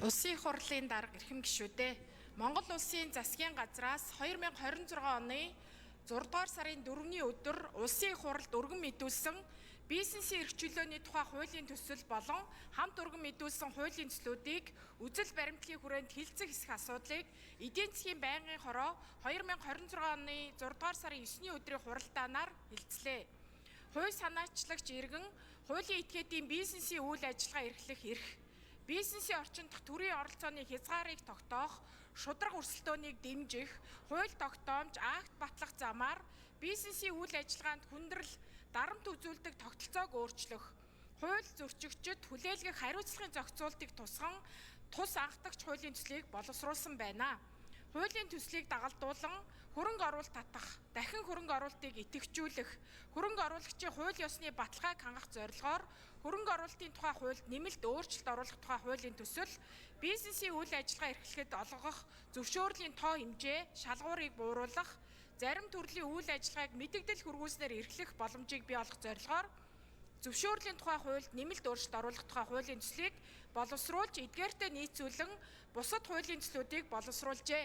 Улсын их хурлын дарга эрхэм гишүүдээ Монгол улсын засгийн газраас 2026 оны 6 дугаар сарын 4-ний өдөр улсын их хурлд өргөн мэдүүлсэн бизнесийн эрх чөлөөний тухай хуулийн төсөл болон хамт өргөн мэдүүлсэн хуулийн төслүүдийг үзэл баримтлалын хүрээнд хилцэх хэсэг асуудлыг эдийн засгийн байнгын хороо 2026 оны 6 дугаар сарын 9-ний өдрийн хуралдаанаар хилцлээ. Хувь санаачлагч иргэн хуулийн этгээдийн бизнесийн үйл ажиллагаа эрхлэх эрх, бизнесийн орчин дахь төрийн оролцооны хязгаарыг тогтоох, шударга өрсөлдөөнийг дэмжих, хууль тогтоомж, акт батлах замаар бизнесийн үйл ажиллагаанд хүндрэл, дарамт үзүүлдэг тогтолцоог өөрчлөх, хууль зөрчигчид хүлээлгэх хариуцлагын зохицуултыг тусган тус анхдагч хуулийн төслийг боловсруулсан байна. Хуулийн төслийг дагалдуулан хөрөнгө оруулалт татах, дахин хөрөнгө оруулалтыг идэвхжүүлэх, хөрөнгө оруулагчийн хууль ёсны баталгааг хангах зорилгоор хөрөнгө оруулалтын тухай хуульд нэмэлт өөрчлөлт оруулах тухай хуулийн төсөл, бизнесийн үйл ажиллагаа эрхлэхэд олгох зөвшөөрлийн тоо хэмжээ, шалгуурыг бууруулах, зарим төрлийн үйл ажиллагааг мэдэгдэл хүргүүлснээр эрхлэх боломжийг бий болгох зорилгоор зөвшөөрлийн тухай хуульд нэмэлт өөрчлөлт оруулах тухай хуулийн төслийг боловсруулж эдгээртэй нийцүүлэн бусад хуулийн төслүүдийг боловсруулжээ.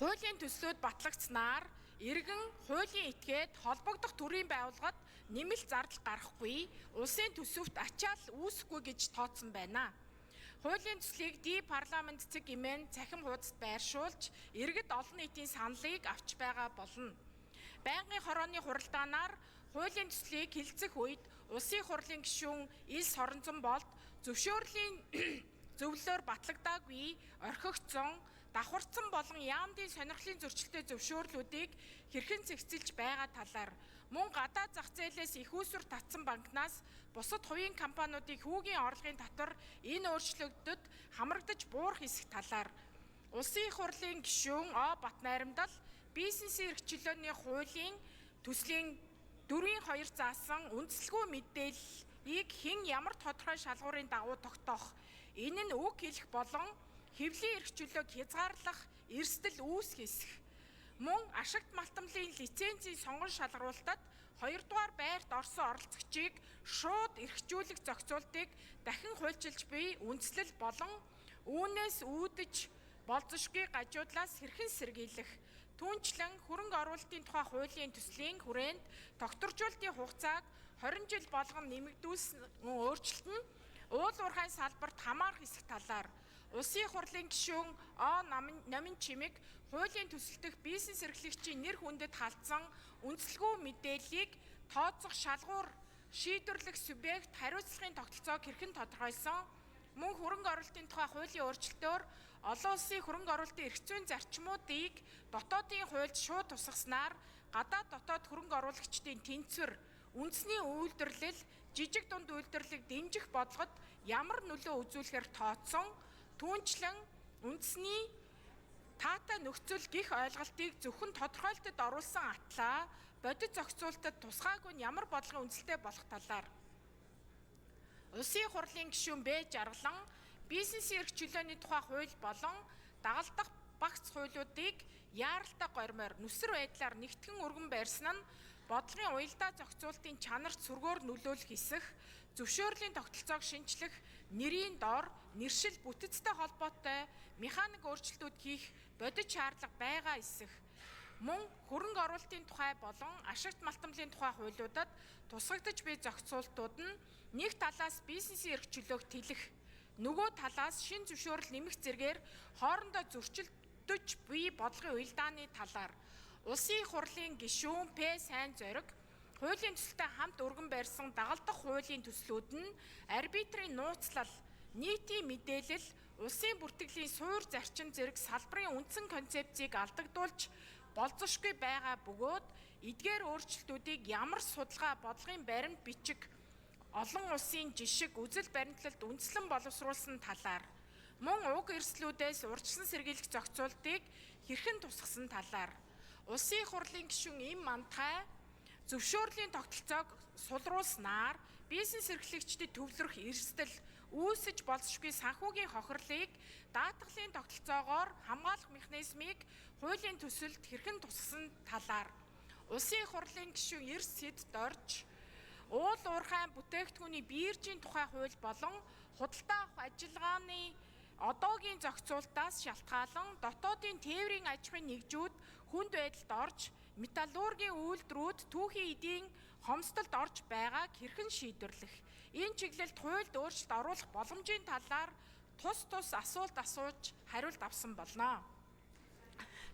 Хуулийн төслүүд батлагдсанаар иргэн хуулийн этгээд холбогдох төрийн байгууллагад нэмэлт зардал гарахгүй, улсын төсөвт ачаал үүсэхгүй гэж тооцсон байна. Хуулийн төслийг парламент цэг хэмээн цахим хуудасд байршуулж, иргэд олон нийтийн саналыг авч байгаа болно. Байнгын хорооны хуралдаанаар хуулийн төслийг хилцэх үед улсын хурлын гишүүн Ил Соронзон болд зөвшөөрлийн зөвлөлөөр батлагдаагүй, орхигдсон, давхарцсан болон яамдын сонирхлын зөрчилтэй зөвшөөрлүүдийг хэрхэн зэгцэлж байгаа талаар, мөн гадаад зах зээлээс их үүсвэр татсан банкнаас бусад хувийн компаниудыг хүүгийн орлогын татвар энэ өөрчлөлтөд хамрагдаж буурах хэсэг талаар, улсын их хурлын гишүүн О. Батнайрамдал бизнесийн эрх чөлөөний хуулийн төслийн 4-2 заасан үндсэлгүй мэдээллийг хэн ямар тодорхой шалгуурын дагуу тогтоох, энэ нь үг хэлэх болон хэвлийн эрх чөлөөг хязгаарлах эрсдэл үүсэх хэсэг. Мөн ашигт малтамлын лицензийн сонгон шалгаруулалтад 2 дугаар байрт орсон оролцогчийг шууд эрхжүүлэх зохицуултыг дахин хуульчилж буй үндслэл болон үүнээс үүдэж болзошгүй гажуудлаас хэрхэн сэргийлэх, түүнчлэн хөрөнгө оруулалтын тухай хуулийн төслийн хүрээнд тогтворжуулалтын хугацааг 20 жил болгон нэмэгдүүлсэн өөрчлөлт нь уул уурхайн салбарт хамаарах хэсэг талаар улсын их хурлын гишүүн О. Номын чимэг хуулийн төсөлдөх бизнес эрхлэгчийн нэр хүндэд халдсан үндсэлгүй мэдээллийг тооцох шалгуур шийдвэрлэх субъект хариуцлагын тогтолцоог хэрхэн тодорхойлсон, мөн хөрөнгө оруулалтын тухай хуулийн өөрчлөлтөөр олон улсын хөрөнгө оруулалтын эрх зүйн зарчмуудыг дотоодын хуульд шууд тусгаснаар гадаад дотоод хөрөнгө оруулагчдын тэнцвэр, үндэсний үйлдвэрлэл, жижиг дунд үйлдвэрлэлийг дэмжих бодлогод ямар нөлөө үзүүлэхээр тооцсон, түүнчлэн үндэсний таатай нөхцөл гэх ойлголтыг зөвхөн тодорхойлолтод оруулсан атлаа бодит зохицуулалтад тусгаагүй нь ямар бодлогын үндэслэлтэй болох талаар улсын их хурлын гишүүн Б. Жаргалан бизнесийн эрх чөлөөний тухай хууль болон дагалдах багц хуулиудыг яаралтай гормоор нүсэр байдлаар нэгтгэн өргөн барьсан нь бодлогын уялдаа зохицуулалтын чанарт сүргээр нөлөөлөх хэсэг, зөвшөөрлийн тогтолцоог шинжлэх, нэрийн дор, нэршил бүтэцтэй холбоотой механик өөрчлөлтүүд хийх бодит шаардлага байгаа хэсэг, мөн хөрөнгө оруулалтын тухай болон ашигт малтамлын тухай хуулиудад тусгагдж буй зохицуултууд нь нэг талаас бизнесийн эрх чөлөөг тэлэх, нөгөө талаас шин зөвшөөрөл нэмэх зэргээр хоорондоо зөрчилдөж буй бодлогын уялдааны талаар улсын их хурлын гишүүн П. Сайн зориг хуулийн төсөлтэй хамт өргөн барьсан дагалдах хуулийн төслүүд нь арбитрийн нууцлал, нийтийн мэдээлэл, улсын бүртгэлийн суур зарчим зэрэг салбарын үндсэн концепцийг алдагдуулж болзошгүй байгаа бөгөөд эдгээр өөрчлөлтүүдийг ямар судалгаа, бодлогын баримт бичиг, олон улсын жишг, үзэл баримтлалд үндэслэн боловсруулсан талаар, мөн уг эрсдлүүдээс урьдчилан сэргийлэх зохицуултыг хэрхэн тусгасан талаар улсын их хурлын гишүүн Им Мантай зөвшөөрлийн тогтолцоог сулруулснаар бизнес эрхлэгчдэд төвлөрөх эрсдэл, үүсэж болзошгүй санхүүгийн хохирлыг даатгалын тогтолцоогоор хамгаалах механизмыг хуулийн төсөлд хэрхэн тусгасан талаар улсын их хурлын гишүүн Эрс Сэд Дорж уул уурхайн бүтээгдэхүүний биержийн тухай хууль болон худалдаа авах ажиллагааны одоогийн зохицуултаас шалтгаалan дотоодын тээврийн аж ахуйн нэгжүүд хүнд байдалд орж металлургийн үйлдвэрүүд түүхийн эдийн хомсдолд орж байгааг хэрхэн шийдвэрлэх, энэ чиглэлд хуульд өөрчлөлт оруулах боломжийн талаар тус асуулт асууж хариулт авсан болно.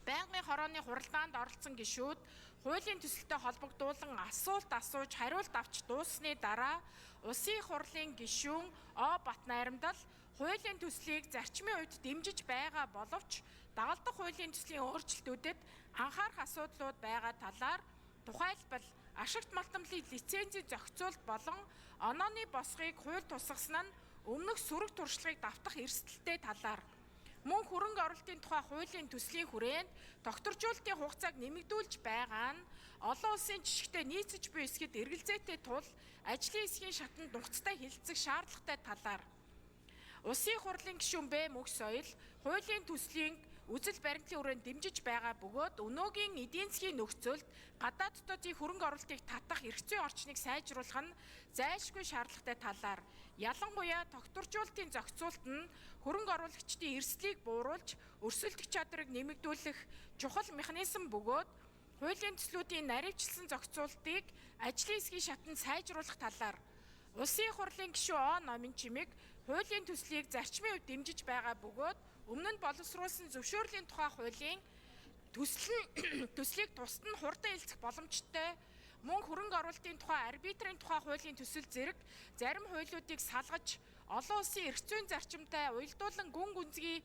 Байнгын хорооны хуралдаанд оролцсон гишүүд хуулийн төсөлтэй холбогдуулан асуулт асууж хариулт авч дууссаны дараа Улсын их хурлын гишүүн О. Батнайрамдал хуулийн төслийг зарчмын үед дэмжиж байгаа боловч дагалдах хуулийн төслийн өөрчлөлтүүдэд анхаарах асуудлууд байгаа талаар тухайлбал ашигт малтамлын лицензийн зохицуулт болон онооны босгыг хууль тусгасан нь өмнөх сөрөг туршлагыг давтах эрсдэлтэй талаар мөн хөрөнгө оруулалтын тухай хуулийн төслийн хүрээнд тогтворжуулалтын хугацааг нэмэгдүүлж байгаа нь олон улсын жишгтээ нийцэж буй эсгэд эргэлзээтэй тул ажлын эсгийн шатанд нухацтай хилцэх шаардлагатай талаар Улсын их хурлын гишүүн Б. Мөнх Соёл хуулийн төслийн үзэл баримтлалын хүрээнд дэмжиж байгаа бөгөөд өнөөгийн эдийн засгийн нөхцөлд гадаад дотоодын хөрөнгө оруулалтыг татах эрх зүйн орчныг сайжруулах нь зайлшгүй шаардлагатай талаар ялангуяа тогтворжуулалтын зохицуулт нь хөрөнгө оруулагчдын эрсдлийг бууруулж өрсөлдөх чадрыг нэмэгдүүлэх чухал механизм бөгөөд хуулийн төслүүдийн наривчлсан зохицуултыг ажлын эсгийн шатанд сайжруулах талаар Улсын их хурлын гишүүн О. Номинчимэг хуулийн төслийг зарчмын үед дэмжиж байгаа бөгөөд өмнө нь боловсруулсан зөвшөөрлийн тухай хуулийн төслийг тусад нь хурдан хэлцэх боломжтой мөн хөрөнгө оруулалтын тухай арбитрийн тухай хуулийн төсөл зэрэг зарим хуулиудыг салгаж олон улсын эрх зүйн зарчимтай уялдуулан гүн гүнзгий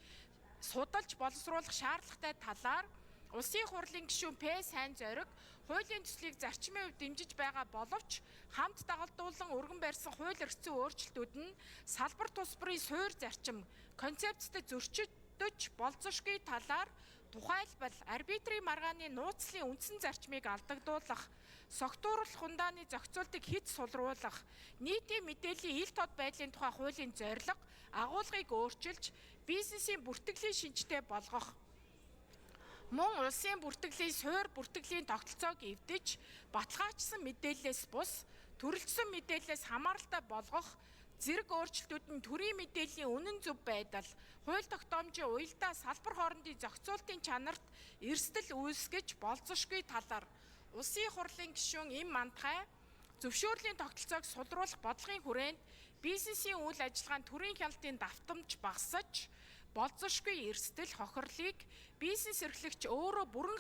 судалж боловсруулах шаардлагатай талаар Улсын их хурлын гишүүн П. Сайн Зориг хуулийн төслийг зарчмын үед дэмжиж байгаа боловч хамт дагалдуулан өргөн барьсан хууль эрх зүйн өөрчлөлтүүд нь салбар тусбарын суурь зарчим концепцтэй зөрчигдөж болзошгүй талаар тухайлбал арбитрийн маргааны нууцлын үндсэн зарчмыг алдагдуулах, согтууруулах хундааны зохицуултыг хэд сулруулах, нийтийн мэдээллийн ил тод байдлын тухай хуулийн зорилго, агуулгыг өөрчилж, бизнесийн бүртгэлийн шинжтэй болгох, мөн улсын бүртгэлийн суурь бүртгэлийн тогтолцоог эвдэж, баталгаажсан мэдээллээс бус, төрөлжсөн мэдээллээс хамааралтай болгох зэрэг өөрчлөлтүүд нь төрийн мэдээллийн үнэн зөв байдал, хууль тогтоомжийн уялдаа салбар хоорондын зохицуултын чанарт эрсдэл үүсгэж болзошгүй талаар Улсын их хурлын гишүүн Им Мандхай зөвшөөрлийн тогтолцоог сулруулах бодлогын хүрээнд бизнесийн үйл ажиллагааны төрийн хяналтын давтамж багасаж болзошгүй эрсдэл хохирлыг бизнес эрхлэгч өөрөө бүрэн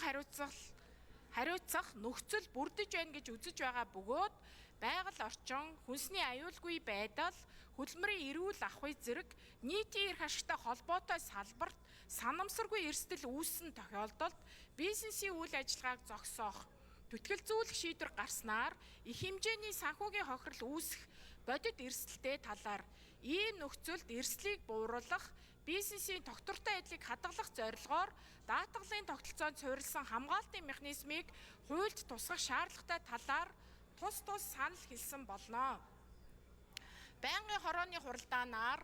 хариуцах нөхцөл бүрдэж байна гэж үзэж байгаа бөгөөд байгаль орчин, хүнсний аюулгүй байдал, хөдөлмөрийн эрүүл ахуй зэрэг нийтийн эрх ашигтай холбоотой салбарт санамсаргүй эрсдэл үүссэн тохиолдолд бизнесийн үйл ажиллагааг зогсоох, түтгэлзүүлэх шийдвэр гарснаар их хэмжээний санхүүгийн хохирол үүсэх бодит эрсдэлтэй талаар ийм нөхцөлд эрсдлийг бууруулах, бизнесийн тогтвортой байдлыг хадгалах зорилгоор даатгалын тогтолцоонд суурилсан хамгаалтын механизмыг хуульд тусгах шаардлагатай талаар тус санал хэлсэн болно. Байнгын хорооны хуралдаанаар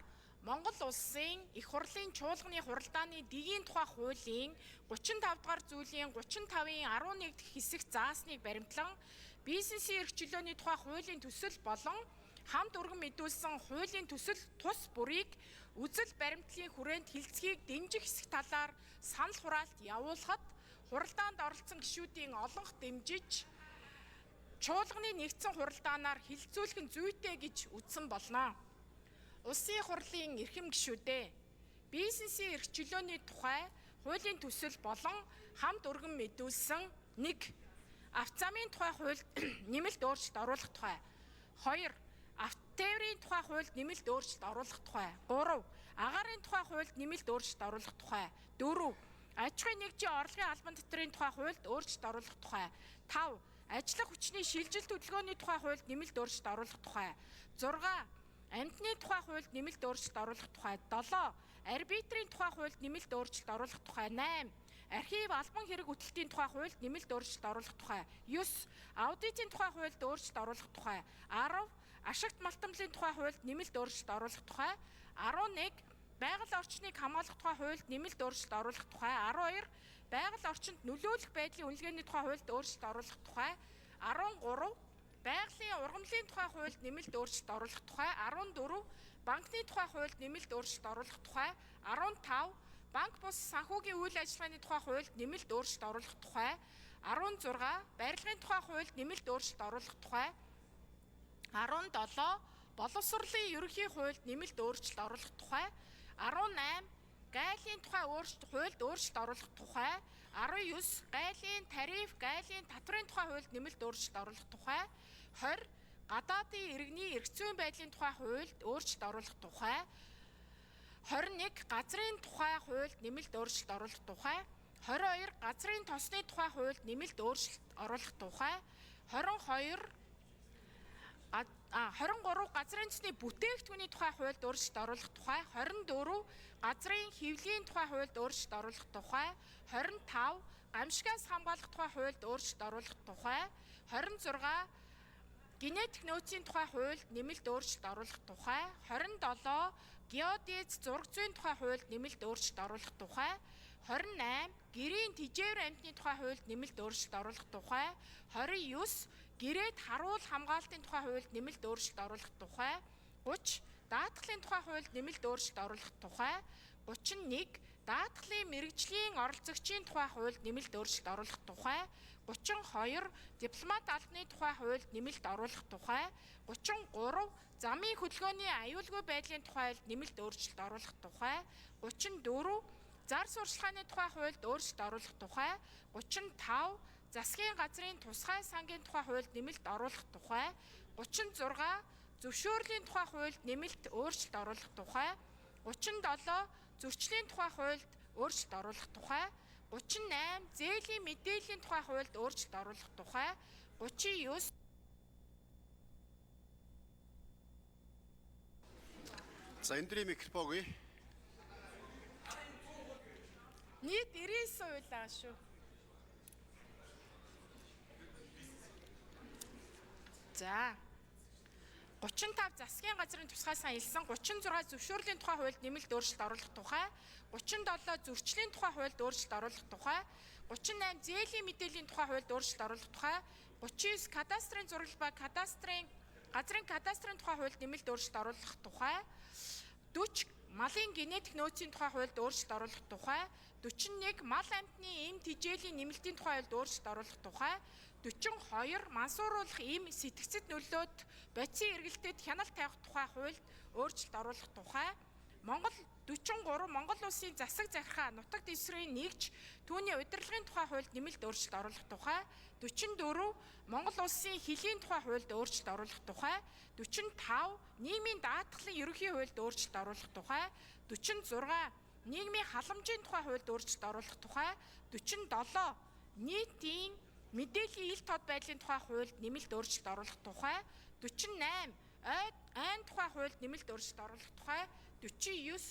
Монгол улсын их хурлын чуулганы хуралдааны дэгийн тухай хуулийн 35 дугаар зүйлийн 35-ын 11 дахь хэсэг заасныг баримтлан бизнесийн эрх чөлөөний тухай хуулийн төсөл болон хамт өргөн мэдүүлсэн хуулийн төсөл тус бүрийг үзэл баримтлалын хүрээнд хилцгийг дэмжих хэсэг талаар санал хураалт явуулахад хуралдаанд оролцсон гишүүдийн олонх дэмжиж чуулганы нэгдсэн хуралдаанаар хилцүүлэх нь зүйтэй гэж үзсэн болно. Улсын их хурлын эрхэм гишүүдээ бизнесийн эрх чөлөөний тухай хуулийн төсөл болон хамт өргөн мэдүүлсэн 1. Авто замын тухай хуульд нэмэлт өөрчлөлт оруулах тухай. 2. Автотээврийн тухай хуульд нэмэлт өөрчлөлт оруулах тухай. 3. Агаарын тухай хуульд нэмэлт өөрчлөлт оруулах тухай. 4. Аж ахуйн нэгжийн орлогын албан татврын тухай хуульд өөрчлөлт оруулах тухай. 5. Ажиллах хүчний шилжилт хөдөлгөөний тухай хуульд нэмэлт өөрчлөлт оруулах тухай. 6. Амьтны тухай хуульд нэмэлт өөрчлөлт оруулах тухай. 7. Арбитрийн тухай хуульд нэмэлт өөрчлөлт оруулах тухай. 8. Архив албан хэрэг хөтөлтийн тухай хуульд нэмэлт өөрчлөлт оруулах тухай. 9. Аудитын тухай хуульд өөрчлөлт оруулах тухай. 10. Ашигт малтамлын тухай хуульд нэмэлт өөрчлөлт оруулах тухай. 11. Байгаль орчныг хамгаалах тухай хуульд нэмэлт өөрчлөлт оруулах тухай. 12. Байгаль орчинд нөлөөлөх байдлын үнэлгээний тухай хуульд өөрчлөлт оруулах тухай. 13. байгалийн ургамлын тухай хуульд нэмэлт өөрчлөлт оруулах тухай 14, банкны тухай хуульд нэмэлт өөрчлөлт оруулах тухай 15, банк бус санхүүгийн үйл ажиллагааны тухай хуульд нэмэлт өөрчлөлт оруулах тухай 16, барилгын тухай хуульд нэмэлт өөрчлөлт оруулах тухай 17, боловсролын ерөнхий хуульд нэмэлт өөрчлөлт оруулах тухай 18, гайлын тухай хуульд өөрчлөлт оруулах тухай 19, гайлын тариф, гайлын татврын тухай хуульд нэмэлт өөрчлөлт оруулах тухай 20, гадаадын иргэний эрх зүйн байдлын тухай хуульд өөрчлөлт оруулах тухай 21, газрын тухай хуульд нэмэлт өөрчлөлт оруулах тухай 22, газрын тосны тухай хуульд нэмэлт өөрчлөлт оруулах тухай 23, газрын төсний бүтээгдэхүүний тухай хуульд өөрчлөлт оруулах тухай 24, газрын хэвлэлийн тухай хуульд өөрчлөлт оруулах тухай 25, гамшигаас хамгаалах тухай хуульд өөрчлөлт оруулах тухай 26, генетик нөөцийн тухай хуульд нэмэлт өөрчлөлт оруулах тухай 27, геодез зураг зүйн тухай хуульд нэмэлт өөрчлөлт оруулах тухай 28, гэрийн тэжээвэр амьтны тухай хуульд нэмэлт өөрчлөлт оруулах тухай 29, гэрээд харуул хамгаалтын тухай хуульд нэмэлт өөрчлөлт оруулах тухай 30, даатгалын тухай хуульд нэмэлт өөрчлөлт оруулах тухай 31, даатгалын мэрэгжлийн оролцогчийн тухай хуульд нэмэлт өөрчлөлт оруулах тухай 32, дипломат албаны тухай хуульд нэмэлт оруулах тухай 33, замын хөдөлгөөний аюулгүй байдлын тухайд нэмэлт өөрчлөлт оруулах тухай 34, зар сурчлагын тухай хуульд өөрчлөлт оруулах тухай 35, засгийн газрын тусгай сангийн тухай хуульд нэмэлт оруулах тухай 36, зөвшөөрлийн тухай хуульд нэмэлт өөрчлөлт оруулах тухай 37, зөрчлийн тухай хуульд өөрчлөлт оруулах тухай 38, зээлийн мэдээллийн тухай хуульд өөрчлөлт оруулах тухай 39. За энэ микрофон өгье. Нийт 99 уйлаа шүү. За 35, засгийн газрын тусгай сан илсэн 36, зөвшөөрлийн тухай хуульд нэмэлт өөрчлөлт оруулах тухай 37, зөрчлийн тухай хуульд өөрчлөлт оруулах тухай 38, зээлийн мэдээллийн тухай хуульд өөрчлөлт оруулах тухай 39, кадастрын зураг ба газрын кадастрын тухай хуульд нэмэлт өөрчлөлт оруулах тухай 40, малын генетик нөөцийн тухай хуульд өөрчлөлт оруулах тухай 41, мал амьтны эм тэжээлийн нэмэлтийн тухай хуульд өөрчлөлт оруулах тухай 42, мансууруулах эм сэтгцэд нөлөөт бодисын эргэлтэд хяналт тавих тухай хуульд өөрчлөлт оруулах тухай 43, Монгол улсын засаг захиргаа нутаг дэвсгэрийн нэгж түүний удирдлагын тухай хуульд нэмэлт өөрчлөлт оруулах тухай 44, Монгол улсын хилийн тухай хуульд өөрчлөлт оруулах тухай 45, нийгмийн даатгалын ерөнхий хуульд өөрчлөлт оруулах тухай 46, нийгмийн халамжийн тухай хуульд өөрчлөлт оруулах тухай 47, нийтийн мэдээллийн ил тод байдлын тухай хуульд нэмэлт өөрчлөлт оруулах тухай 48, айн тухай хуульд нэмэлт өөрчлөлт оруулах тухай 49,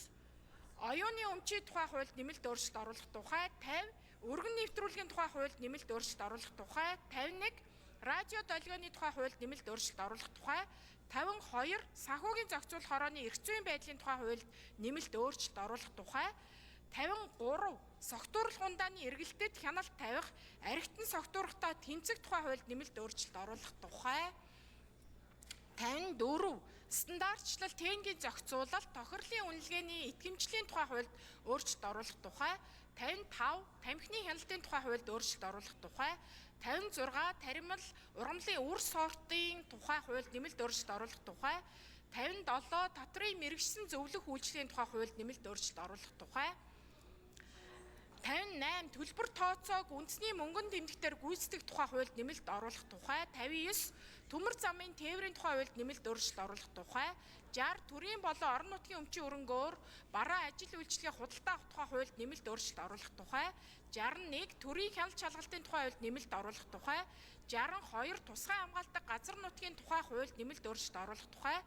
оюуны өмчийн тухай хуульд нэмэлт өөрчлөлт оруулах тухай 50, өргөн нэвтрүүлгийн тухай хуульд нэмэлт өөрчлөлт оруулах тухай 51, радио долгионы тухай хуульд нэмэлт өөрчлөлт оруулах тухай 52, санхүүгийн зохицуулах хорооны эрх зүйн байдлын тухай хуульд нэмэлт өөрчлөлт оруулах тухай 53, согтууруулах ундааны эргэлтэд хяналт тавих, архитан согтуурахтаа тэнцэх тухай хуульд нэмэлт өөрчлөлт оруулах тухай 54, стандартчлал тенгийн зохицуулалт, тохирлын үнэлгээний итгэмжлийн тухай хуульд өөрчлөлт оруулах тухай 55, тамхины хяналтын тухай хуульд өөрчлөлт оруулах тухай 56, таримал ургамлын үр сортын тухай хуульд нэмэлт өөрчлөлт оруулах тухай 57, татрын мэрэгсэн зөвлөх үйлчлэлийн тухай хуульд нэмэлт өөрчлөлт оруулах тухай 58, төлбөр тооцоог үндэсний мөнгөн тэмдэгтээр гүйцэтгэх тухай хуульд нэмэлт оруулах тухай 59, төмөр замын тээврийн тухай хуульд нэмэлт өөрчлөлт оруулах тухай 60, төрийн болон орон нутгийн өмчийн өрөнгөөр бараа ажил үйлчлэлийн худалдаа авах тухай хуульд нэмэлт өөрчлөлт оруулах тухай 61, төрийн хяналт шалгалтын тухай хуульд нэмэлт оруулах тухай 62, тусгай хамгаалдаг газар нутгийн тухай хуульд нэмэлт өөрчлөлт оруулах тухай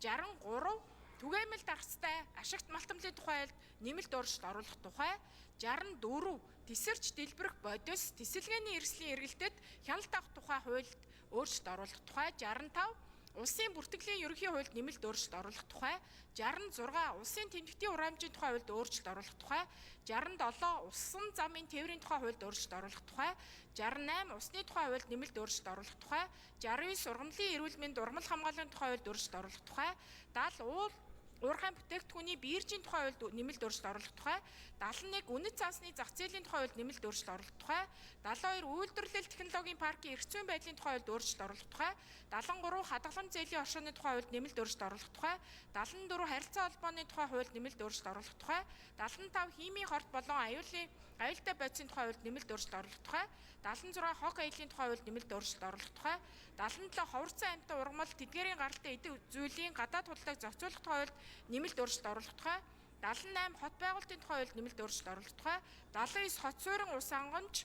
63, түгээмэл дархцтай ашигт малтамлын тухайд нэмэлт өөрчлөлт оруулах тухай 64, тесэрч дэлбэрэх бодис тесэлгээний эрслийн эргэлтэд хяналт авах тухай хуульд өөрчлөлт оруулах тухай 65, Улсын бүртгэлийн ерөнхий хуульд нэмэлт өөрчлөлт оруулах тухай, 66 улсын тэмдэгтийн ур хэмжээний тухай хуульд өөрчлөлт оруулах тухай, 67 усан замын тээврийн тухай хуульд өөрчлөлт оруулах тухай, 68 усны тухай хуульд нэмэлт өөрчлөлт оруулах тухай, 69 ургамлын эрүүл мэнд ургамал хамгааллын тухай хуульд өөрчлөлт оруулах тухай, 70 уурхайн бүтээгдэхүүний биержийн тухай хуульд нэмэлт өөрчлөлт оруулах тухай, 71 үнэт цаасны зах зээлийн тухай хуульд нэмэлт өөрчлөлт оруулах тухай, 72 үйлдвэрлэл технологийн паркийн эрх зүйн байдлын тухай хуульд өөрчлөлт оруулах тухай, 73 хадгалан зээлийн оршооны тухай хуульд нэмэлт өөрчлөлт оруулах тухай, 74 харилцаа холбооны тухай хуульд нэмэлт өөрчлөлт оруулах тухай, 75 химийн хорт болон аюултай бодисын тухай хуульд нэмэлт өөрчлөлт оруулах тухай, 76 хог аяллаа тухай хуульд нэмэлт өөрчлөлт оруулах тухай, 77 ховорцсон амьтан ургамал тэдгээрийн гаралтай эд зүйлийн гадаад худалдааг зохицуулах тухай хуульд нэмэлт өөрчлөлт оруулах тухай, 78 хот байгуулалтын тухай хуульд нэмэлт өөрчлөлт оруулах тухай, 79 хот суурин ус ангамж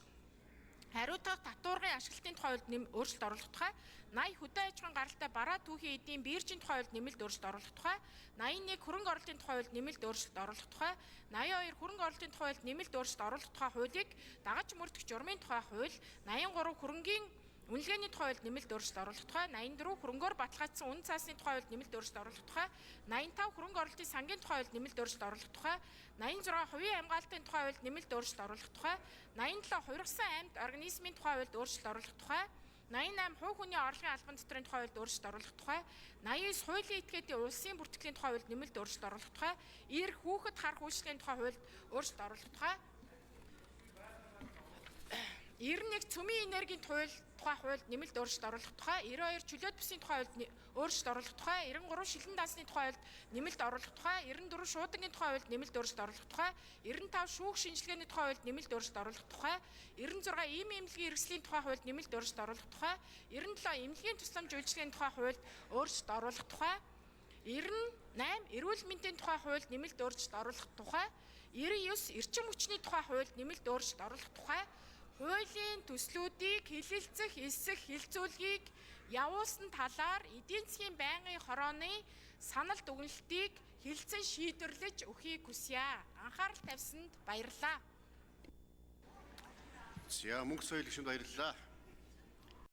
хариуцлага татваргын ашиглалтын тухай хуульд өөрчлөлт оруулах тухай, 80 хөдөө аж ахуйн гаралтай бараа түүхийн эдийн биержийн тухай хуульд нэмэлт өөрчлөлт оруулах тухай, 81 хөрөнгө оруулалтын тухай хуульд нэмэлт өөрчлөлт оруулах тухай, 82 хөрөнгө оруулалтын тухай хуульд нэмэлт өөрчлөлт оруулах тухай хуулийг дагаж мөрдөх журмын тухай хууль, 83 хөрөнгийн үнэлгээний тухай хуульд нэмэлт өөрчлөлт оруулах тухай, 84 хөрөнгөөр баталгаажсан үнэ цаасны тухай хуульд нэмэлт өөрчлөлт оруулах тухай, 85 хөрөнгө оруулалтын сангийн тухай хуульд нэмэлт өөрчлөлт оруулах тухай, 86 хувийн хамгаалалтын тухай хуульд нэмэлт өөрчлөлт оруулах тухай, 87 хувирсан амьд организмын тухай хуульд өөрчлөлт оруулах тухай, 88 хувь хүний орлогын албан татврын тухай хуульд өөрчлөлт оруулах тухай, 89 хуулийн этгээдийн улсын бүртгэлийн тухай хуульд нэмэлт өөрчлөлт оруулах тухай, эрх хүүхэд харах үйлчлэгийн тухай хуульд өөрчлөлт оруулах тухай, 91 цөмийн энергийн тухай хуульд нэмэлт өөрчлөлт оруулах тухай, 92 чөлөөт бүсийн тухай хуульд өөрчлөлт оруулах тухай, 93 шилэн дансны тухай хуульд нэмэлт оруулах тухай, 94 шуудангийн тухай хуульд нэмэлт өөрчлөлт оруулах тухай, 95 шүүх шинжилгээний тухай хуульд нэмэлт өөрчлөлт оруулах тухай, 96 ийм эмнэлгийн эрсдлийн тухай хуульд нэмэлт өөрчлөлт оруулах тухай, 97 эмнэлгийн тусламж үйлчилгээний тухай хуульд өөрчлөлт оруулах тухай, 98 эрүүл мэндийн тухай хуульд нэмэлт өөрчлөлт оруулах тухай, 99 эрчим хүчний тухай хуульд нэмэлт өөрчлөлт оруулах тухай, хуулийн төслүүдийг хэлэлцэх эсэх хилцүүлгийг явуулсан талаар эдийн засгийн байнгын хорооны санал дүгнэлтийг хэлэлцэн шийдвэрлэж өгөхийг хүсье. Анхаарал тавьсанд баярлалаа. За мөнгө соёл гишүүнд баярлалаа.